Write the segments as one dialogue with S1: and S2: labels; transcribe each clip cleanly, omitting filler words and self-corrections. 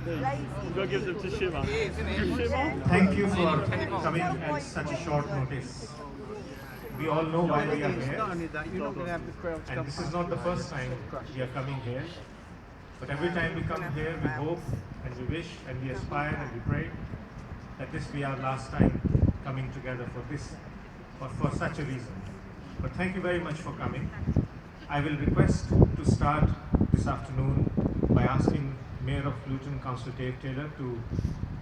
S1: You've got to give them to Shimmer. Shimmer?
S2: Thank you for coming at such a short notice. We all know why we are here, and this is not the first time we are coming here. But every time we come here, we hope and we wish and we aspire and we pray that this be our last time coming together for this or for such a reason. But thank you very much for coming. I will request to start this afternoon by asking Mayor of Luton, Councillor Dave Taylor, to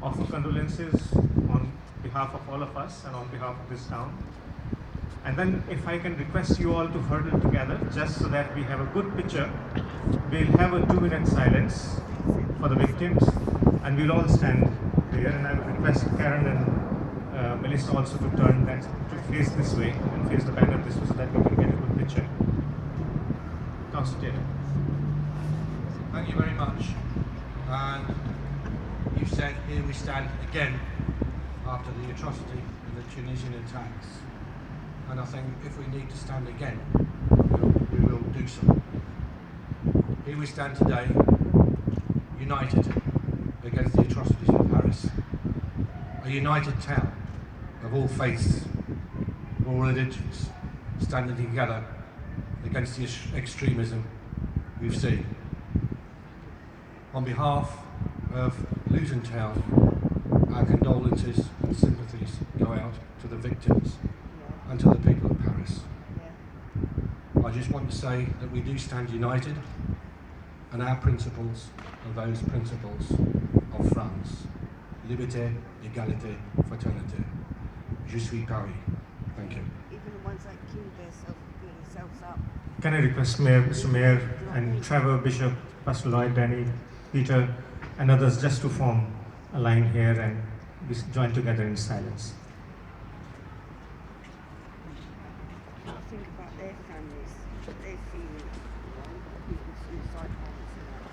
S2: offer condolences on behalf of all of us and on behalf of this town. And then if I can request you all to huddle together just so that we have a good picture, we'll have a 2-minute silence for the victims and we'll all stand there. And I will request Karen and Melissa also to turn that to face this way and face the banner this way so that we can get a good picture. Councillor Taylor.
S3: Thank you very much. And you said here we stand again after the atrocity of the Tunisian attacks. And I think if we need to stand again, we will do so. Here we stand today, united against the atrocities in Paris. A united town of all faiths, of all religions, standing together against the extremism we've seen. On behalf of Luton Town, our condolences and sympathies go out to the victims and to the people of Paris. I just want to say that we do stand united, and our principles are those principles of France. Liberté, égalité, fraternité. Je suis Paris. Thank you.
S4: Even the ones that killed themselves up.
S2: Can I request Mayor, Mr. Mayor and Trevor, Bishop, Pastor Lloyd, Danny, Peter and others just to form a line here and we join together in silence.
S4: Think about their families, what they're feeling, people suicide bombers and that.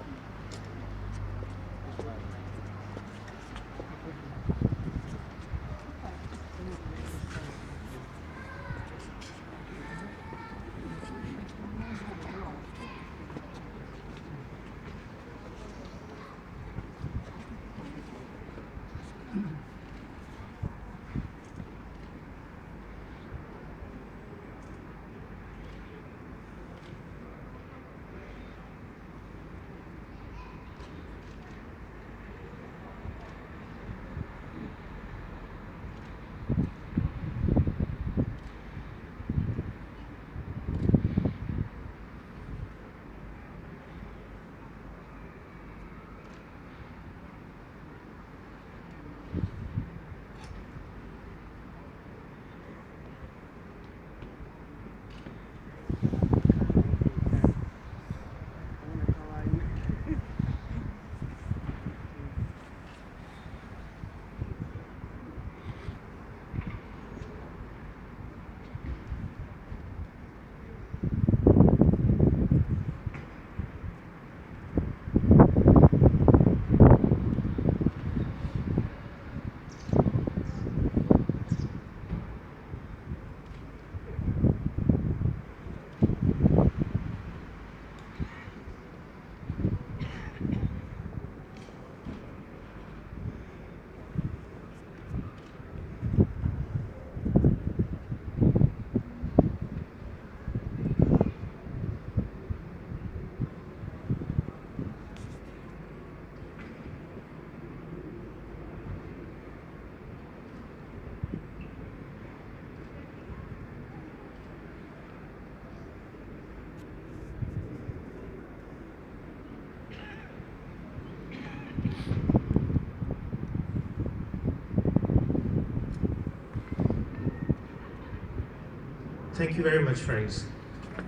S2: Thank you very much, friends.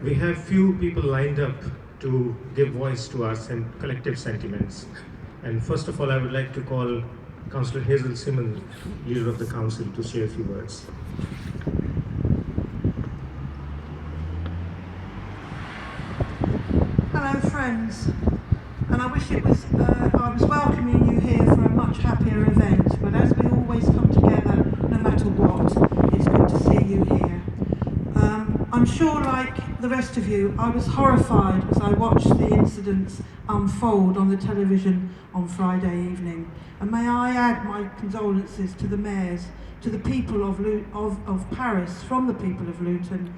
S2: We have few people lined up to give voice to our collective sentiments. And first of all, I would like to call Councillor Hazel Simon, leader of the council, to say a few words.
S5: Hello, friends. And I wish it was, I was welcoming you here for a much happier event, but as we always come together, no matter what, it's good to see you here. I'm sure, like the rest of you, I was horrified as I watched the incidents unfold on the television on Friday evening. And may I add my condolences to the mayors, to the people of Paris, from the people of Luton,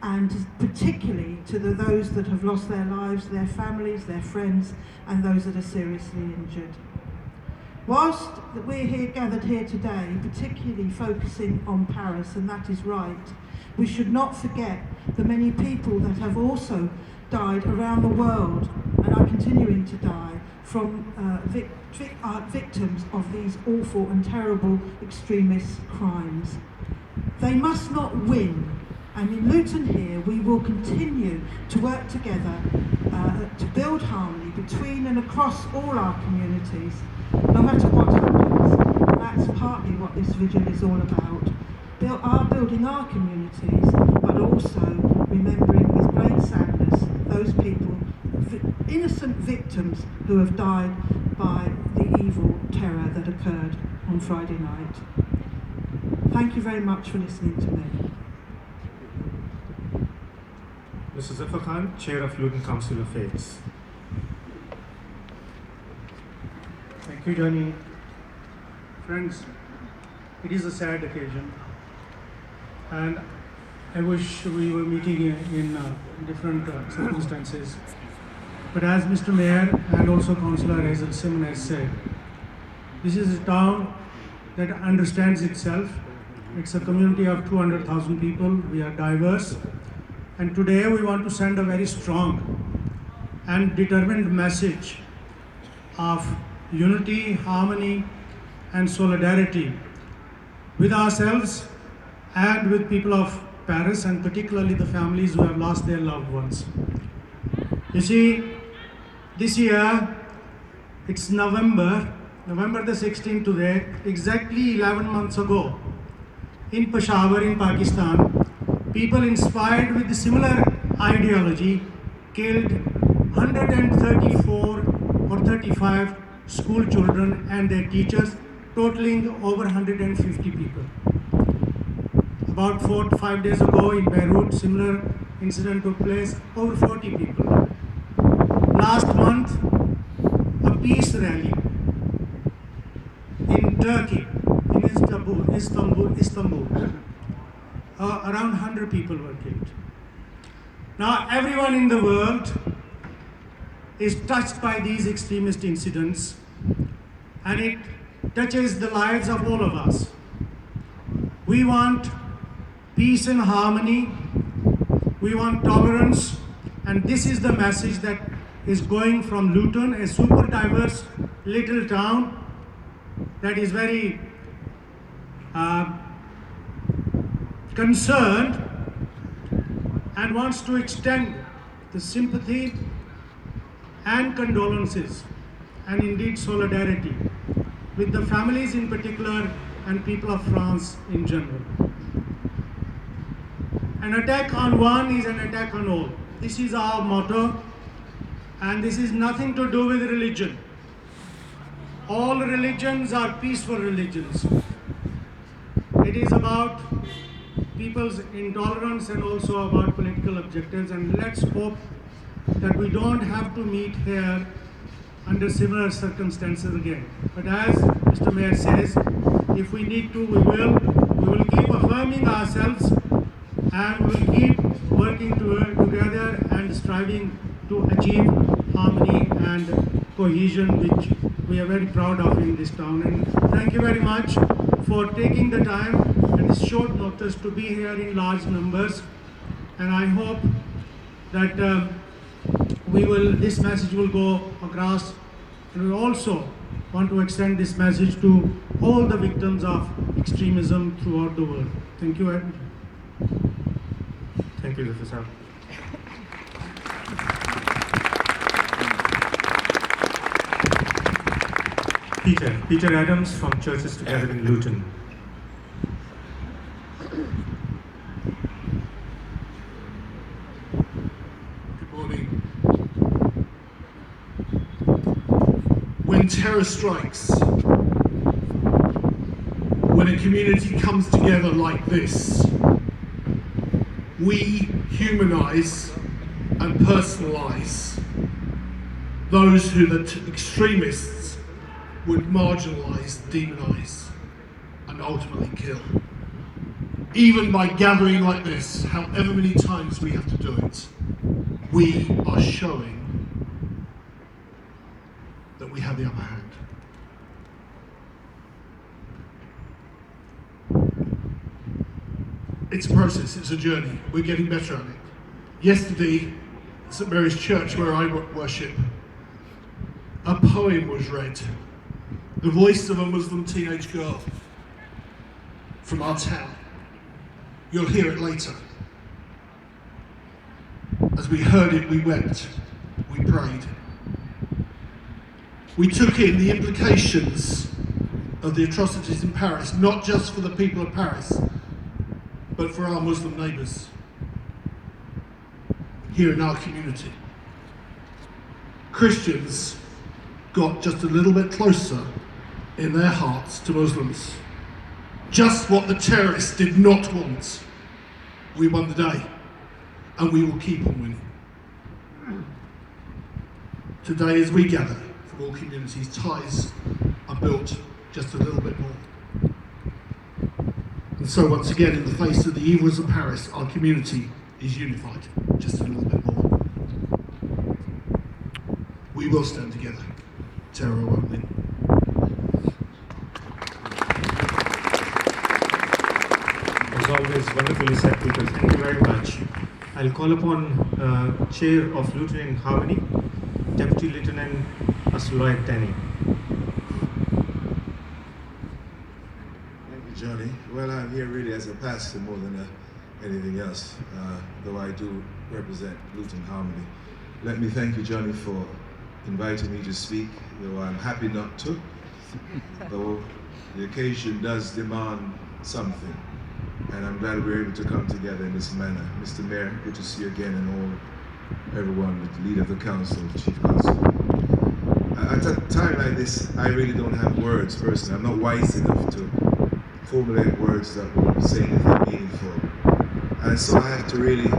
S5: and particularly to those that have lost their lives, their families, their friends, and those that are seriously injured. Whilst we're gathered here today, particularly focusing on Paris, and that is right, we should not forget the many people that have also died around the world and are continuing to die from victims of these awful and terrible extremist crimes. They must not win. And in Luton here, we will continue to work together to build harmony between and across all our communities, no matter what happens. And that's partly what this vigil is all about. Building our communities, but also remembering with great sadness those people, innocent victims who have died by the evil terror that occurred on Friday night. Thank you very much for listening to me.
S2: Mr. Zafar Khan, Chair of Luton Council of Faiths.
S6: Thank you, Johnny. Friends, it is a sad occasion, and I wish we were meeting in different circumstances. But as Mr. Mayor and also Councillor Hazel Simon has said, this is a town that understands itself. It's a community of 200,000 people. We are diverse. And today we want to send a very strong and determined message of unity, harmony, and solidarity with ourselves and with people of Paris, and particularly the families who have lost their loved ones. You see, this year, it's November the 16th today, exactly 11 months ago, in Peshawar in Pakistan, people inspired with the similar ideology killed 134 or 35 school children and their teachers, totaling over 150 people. About 4 to 5 days ago in Beirut, similar incident took place, over 40 people. Last month, a peace rally in Turkey, in Istanbul. Around 100 people were killed. Now, everyone in the world is touched by these extremist incidents, and it touches the lives of all of us. We want peace and harmony. We want tolerance, and this is the message that is going from Luton, a super diverse little town that is very concerned and wants to extend the sympathy and condolences and indeed solidarity with the families in particular and people of France in general. An attack on one is an attack on all. This is our motto, and this is nothing to do with religion. All religions are peaceful religions. It is about people's intolerance and also about political objectives, and let's hope that we don't have to meet here under similar circumstances again. But as Mr. Mayor says, if we need to, we will keep affirming ourselves, and we will keep working together and striving to achieve harmony and cohesion, which we are very proud of in this town. And thank you very much for taking the time and this short notice to be here in large numbers. And I hope that this message will go across. And we also want to extend this message to all the victims of extremism throughout the world. Thank you very much.
S2: Thank you, Zafar Sahab. Peter Adams from Churches Together in Luton.
S7: Good morning. When terror strikes, when a community comes together like this, we humanise and personalise those who the extremists would marginalise, demonise and ultimately kill. Even by gathering like this, however many times we have to do it, we are showing that we have the upper hand. It's a process, it's a journey. We're getting better at it. Yesterday, at St Mary's Church, where I worship, a poem was read. The voice of a Muslim teenage girl from our town. You'll hear it later. As we heard it, we wept, we prayed. We took in the implications of the atrocities in Paris, not just for the people of Paris, but for our Muslim neighbours here in our community. Christians got just a little bit closer in their hearts to Muslims. Just what the terrorists did not want. We won the day, and we will keep on winning. Today, as we gather from all communities, ties are built just a little bit more. And so once again, in the face of the evils of Paris, our community is unified just a little bit more. We will stand together. Terror won't win.
S8: As always, wonderfully said, Peter. Thank you very much. I'll call upon Chair of Luton in Harmony, Deputy Lieutenant Asloy Tanny.
S9: Thank you, Johnny. Well, I'm here really as a pastor more than anything else, though I do represent Luton Harmony. Let me thank you, Johnny, for inviting me to speak, though I'm happy not to, though the occasion does demand something. And I'm glad we're able to come together in this manner. Mr. Mayor, good to see you again, and everyone, the leader of the council, the chief council. At a time like this, I really don't have words personally. I'm not wise enough to formulate words that will say anything meaningful. And so I have to really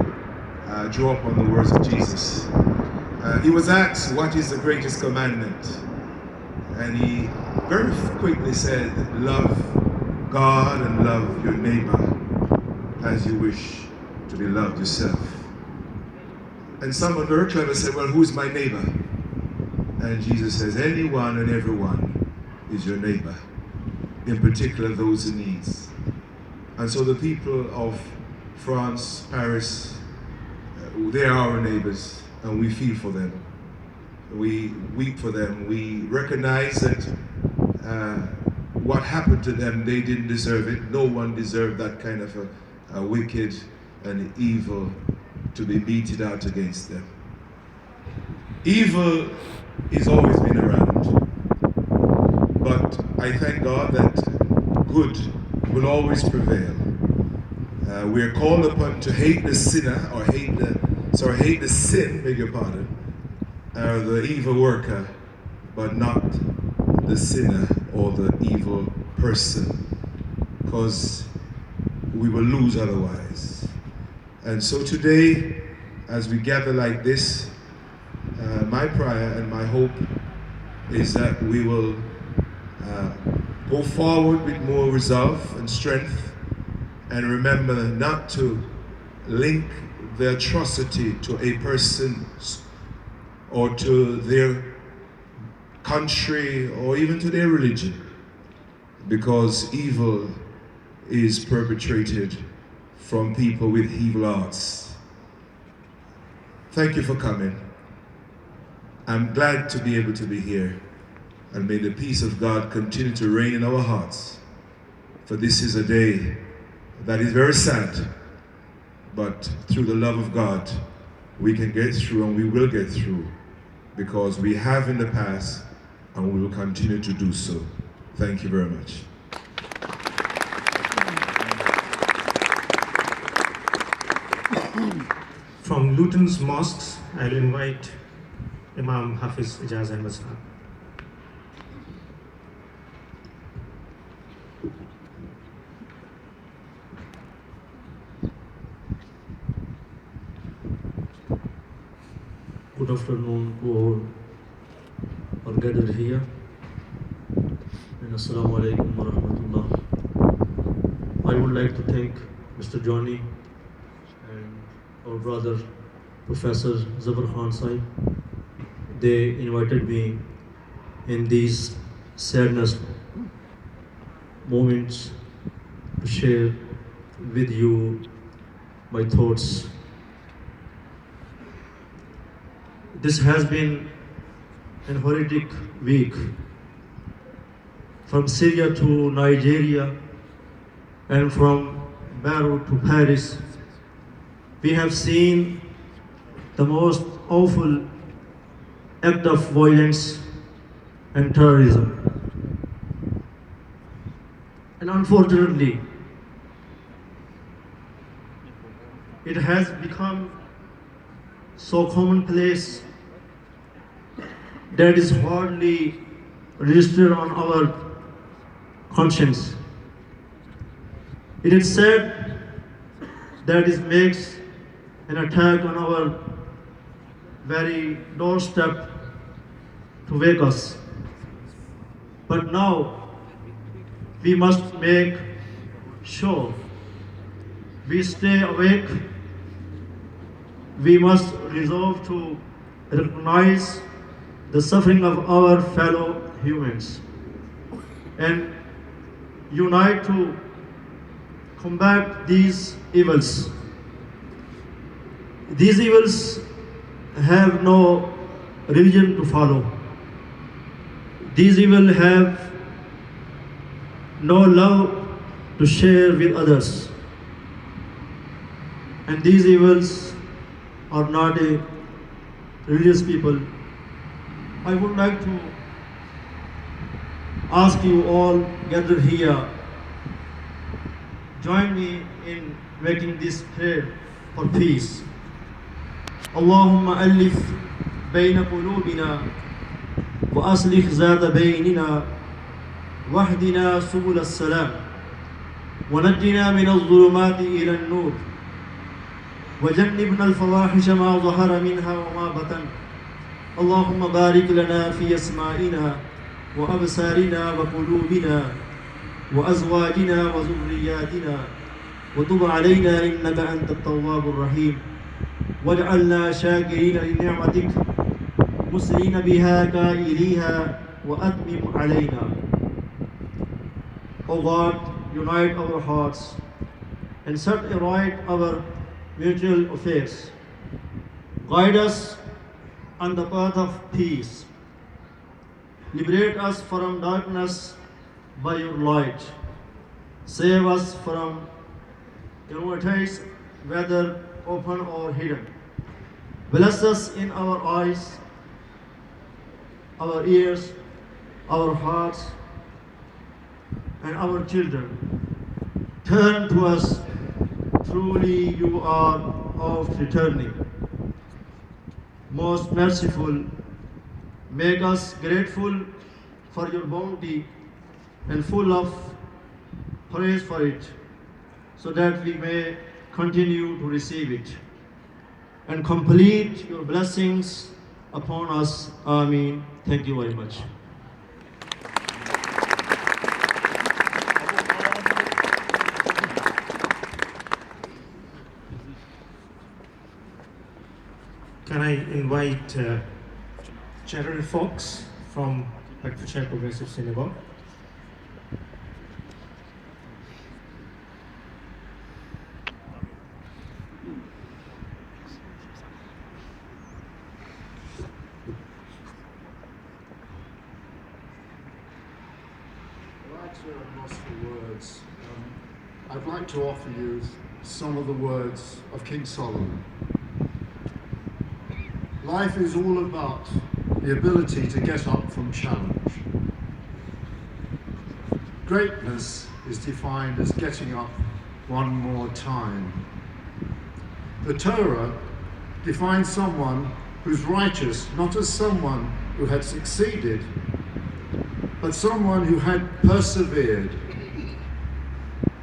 S9: draw upon the words of Jesus. He was asked, what is the greatest commandment? And he very quickly said, love God and love your neighbor as you wish to be loved yourself. And someone very clever said, well, who's my neighbor? And Jesus says, anyone and everyone is your neighbor, in particular those in need. And so the people of France, Paris, they are our neighbors, and we feel for them. We weep for them. We recognize that what happened to them, they didn't deserve it. No one deserved that kind of a wicked and evil to be meted out against them. Evil has always been around, but I thank God that good will always prevail. We are called upon to hate the sinner, or hate the sin, beg your pardon, the evil worker, but not the sinner or the evil person, because we will lose otherwise. And so today, as we gather like this, my prayer and my hope is that we will go forward with more resolve and strength, and remember not to link the atrocity to a person or to their country or even to their religion, because evil is perpetrated from people with evil hearts. Thank you for coming. I'm glad to be able to be here, and may the peace of God continue to reign in our hearts, for this is a day that is very sad, but through the love of God we can get through, and we will get through, because we have in the past and we will continue to do so. Thank you very much.
S8: From Luton's mosques, I'll invite Imam Hafiz Ijaz Ahmed Sahab.
S10: Good afternoon to all are gathered here. And Assalamu alaikum wa rahmatullah. I would like to thank Mr. Johnny and our brother Professor Zabar Khan Sahib. They invited me in these sadness moments to share with you my thoughts. This has been an horrific week. From Syria to Nigeria and from Beirut to Paris, we have seen the most awful act of violence and terrorism. And unfortunately, it has become so commonplace that is hardly registered on our conscience. It is said that it makes an attack on our very doorstep to wake us. But now we must make sure we stay awake. We must resolve to recognize the suffering of our fellow humans and unite to combat these evils. These evils have no religion to follow. These evils have no love to share with others. And these evils are not a religious people. I would like to ask you all gathered here, join me in making this prayer for peace. Allahumma alif bayna qulubina wa aslih zata baynina wahdina subul as-salam wa najjina min adh-dhulumati ila an-nur وجنبنا الفواحش ما ظهر منها وما بطن اللهم بارك لنا في أسمائنا وأبصارنا وقلوبنا وأزواجنا وذرياتنا وتب علينا إنك أنت التواب الرحيم واجعلنا شاكرين لنعمتك مسرين بها كائليها وأتمم علينا. O God, unite our hearts and set aright our mutual affairs. Guide us on the path of peace. Liberate us from darkness by your light. Save us from calamities, whether open or hidden. Bless us in our eyes, our ears, our hearts, and our children. Turn to us. Truly you are oft returning. Most merciful, make us grateful for your bounty and full of praise for it, so that we may continue to receive it and complete your blessings upon us. Ameen. Thank you very much.
S8: Can I invite General Fox from Hertfordshire Progressive Synagogue?
S7: Lost for words. I'd like to offer you some of the words of King Solomon. Life is all about the ability to get up from challenge. Greatness is defined as getting up one more time. The Torah defines someone who's righteous not as someone who had succeeded, but someone who had persevered.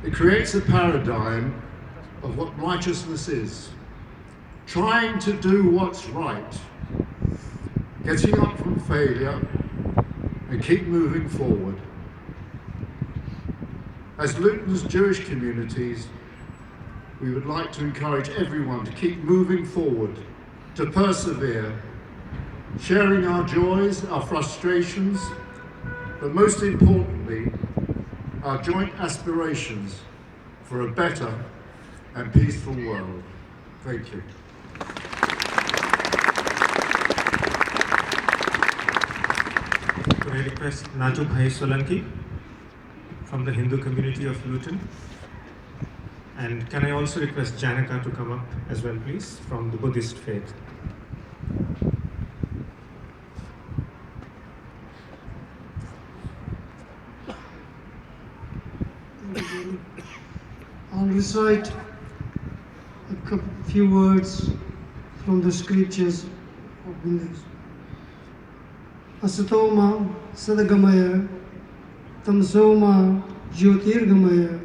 S7: It creates a paradigm of what righteousness is. Trying to do what's right, getting up from failure and keep moving forward. As Luton's Jewish communities, we would like to encourage everyone to keep moving forward, to persevere, sharing our joys, our frustrations, but most importantly, our joint aspirations for a better and peaceful world. Thank you.
S8: Could I request Naju Bhai Solanki from the Hindu community of Luton? And can I also request Janaka to come up as well, please, from the Buddhist faith?
S11: I'll recite a few words from the scriptures of Hindus. Asatoma Sadagamaya, Tamsoma Jyotirgamaya,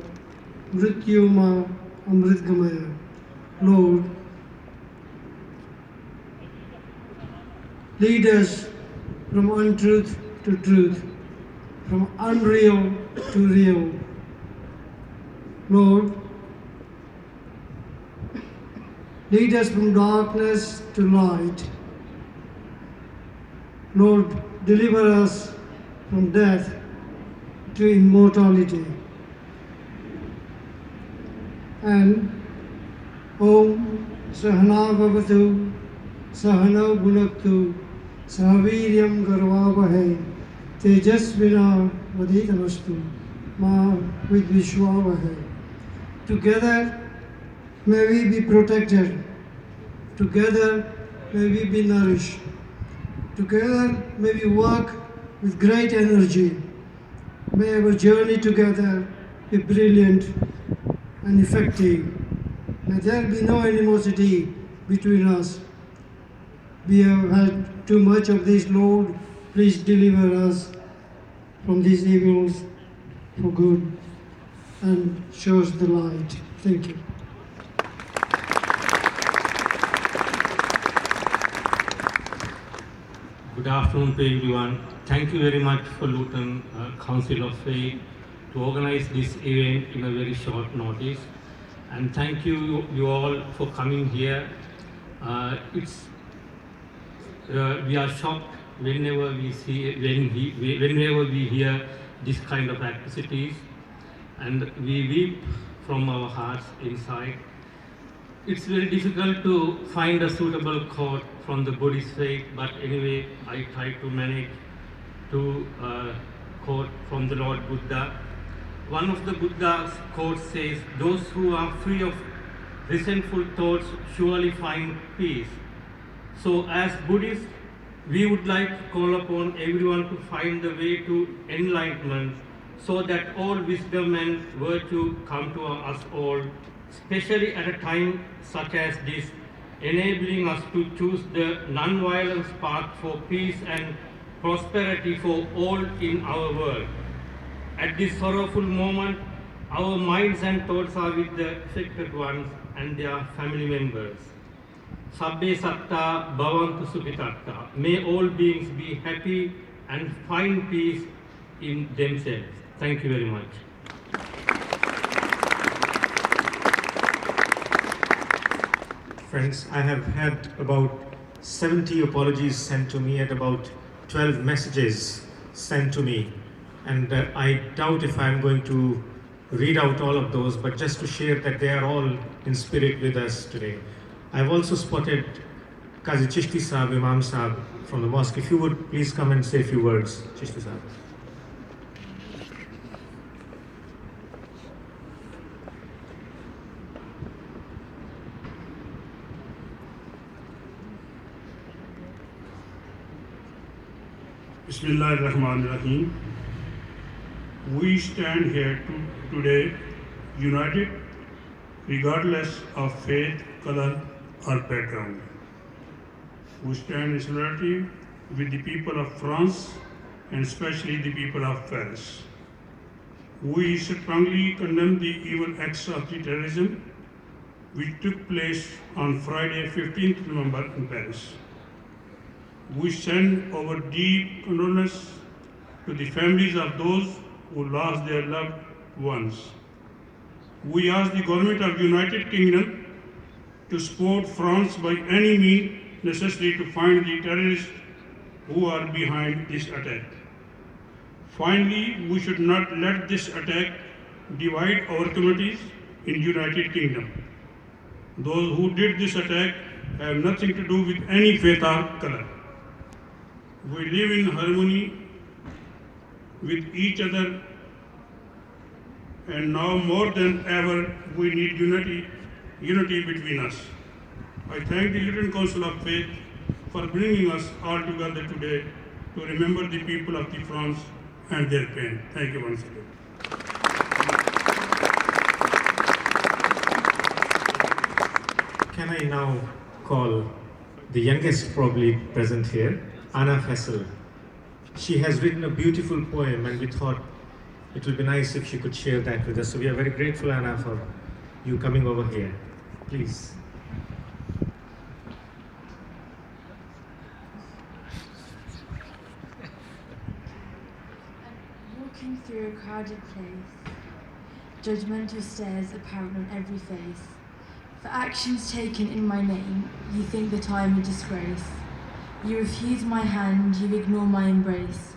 S11: Mrityuma Amritgamaya. Lord, lead us from untruth to truth, from unreal to real. Lord, lead us from darkness to light. Lord, deliver us from death to immortality. And Om Sahana Bhavatu Sahana Bhunaktu Sahaviryam Garvavahe Tejasvina Vaditavastu Ma Vidvishwavahe. Together may we be protected. Together may we be nourished. Together may we work with great energy. May our journey together be brilliant and effective. May there be no animosity between us. We have had too much of this, Lord. Please deliver us from these evils for good and show us the light. Thank you.
S12: Good afternoon to everyone. Thank you very much for Luton Council of Faiths to organize this event in a very short notice. And thank you all for coming here. We are shocked whenever we hear this kind of atrocities, and we weep from our hearts inside. It's very difficult to find a suitable quote from the Buddhist faith, but anyway, I try to manage to quote from the Lord Buddha. One of the Buddha's quotes says, "Those who are free of resentful thoughts surely find peace." So as Buddhists, we would like to call upon everyone to find the way to enlightenment so that all wisdom and virtue come to us all, especially at a time such as this, enabling us to choose the non-violence path for peace and prosperity for all in our world. At this sorrowful moment, our minds and thoughts are with the affected ones and their family members. Sabbe satta bhavantu sukhitatta. May all beings be happy and find peace in themselves. Thank you very much.
S8: Friends, I have had about 70 apologies sent to me and about 12 messages sent to me. And I doubt if I'm going to read out all of those, but just to share that they are all in spirit with us today. I've also spotted Qazi Chishti Sahab, Imam Sahab from the mosque. If you would please come and say a few words, Chishti Sahab.
S13: Bismillahirrahmanirrahim. We stand here today united regardless of faith, color or background. We stand in solidarity with the people of France and especially the people of Paris. We strongly condemn the evil acts of the terrorism which took place on Friday, 15th November in Paris. We send our deep condolence to the families of those who lost their loved ones. We ask the government of the United Kingdom to support France by any means necessary to find the terrorists who are behind this attack. Finally, we should not let this attack divide our communities in the United Kingdom. Those who did this attack have nothing to do with any faith or color. We live in harmony with each other, and now more than ever we need unity between us. I thank the Luton Council of Faiths for bringing us all together today to remember the people of France and their pain. Thank you once again.
S8: Can I now call the youngest probably present here, Anna Fessel. She has written a beautiful poem and we thought it would be nice if she could share that with us. So we are very grateful, Anna, for you coming over here. Please.
S14: Walking through a crowded place, judgmental stares apparent on every face. For actions taken in my name, you think that I am a disgrace. You refuse my hand, you ignore my embrace.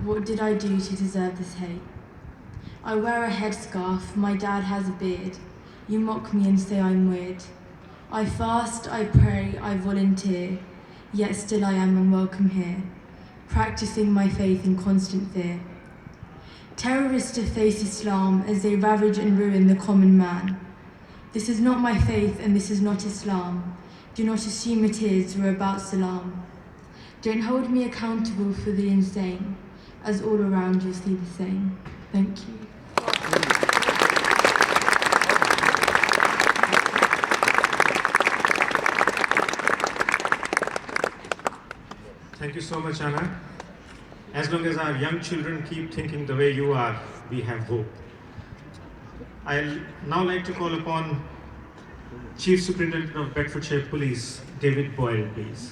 S14: What did I do to deserve this hate? I wear a headscarf, my dad has a beard. You mock me and say I'm weird. I fast, I pray, I volunteer, yet still I am unwelcome here, practicing my faith in constant fear. Terrorists deface Islam as they ravage and ruin the common man. This is not my faith and this is not Islam. Do not assume it is, we're about Salam. Don't hold me accountable for the insane, as all around you see the same. Thank you.
S8: Thank you so much, Anna. As long as our young children keep thinking the way you are, we have hope. I'll now like to call upon Chief Superintendent of Bedfordshire Police, David Boyle, please.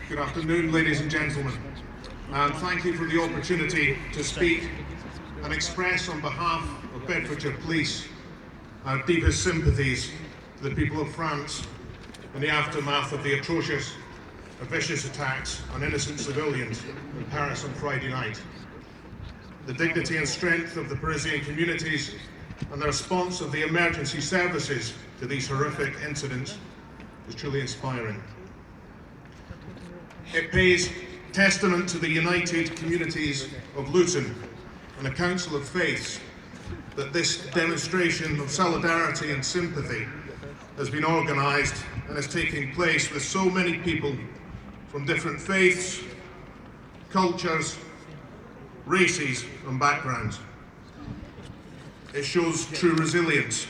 S7: Good afternoon, ladies and gentlemen, and thank you for the opportunity to speak and express on behalf of Bedfordshire Police our deepest sympathies to the people of France in the aftermath of the atrocious and vicious attacks on innocent civilians in Paris on Friday night. The dignity and strength of the Parisian communities and the response of the emergency services to these horrific incidents is truly inspiring. It pays testament to the united communities of Luton and the Council of Faiths that this demonstration of solidarity and sympathy has been organised and is taking place with so many people from different faiths, cultures, races and backgrounds. It shows true resilience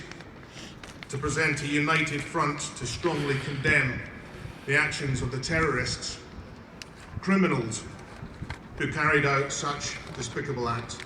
S7: to present a united front to strongly condemn the actions of the terrorists, criminals who carried out such despicable acts.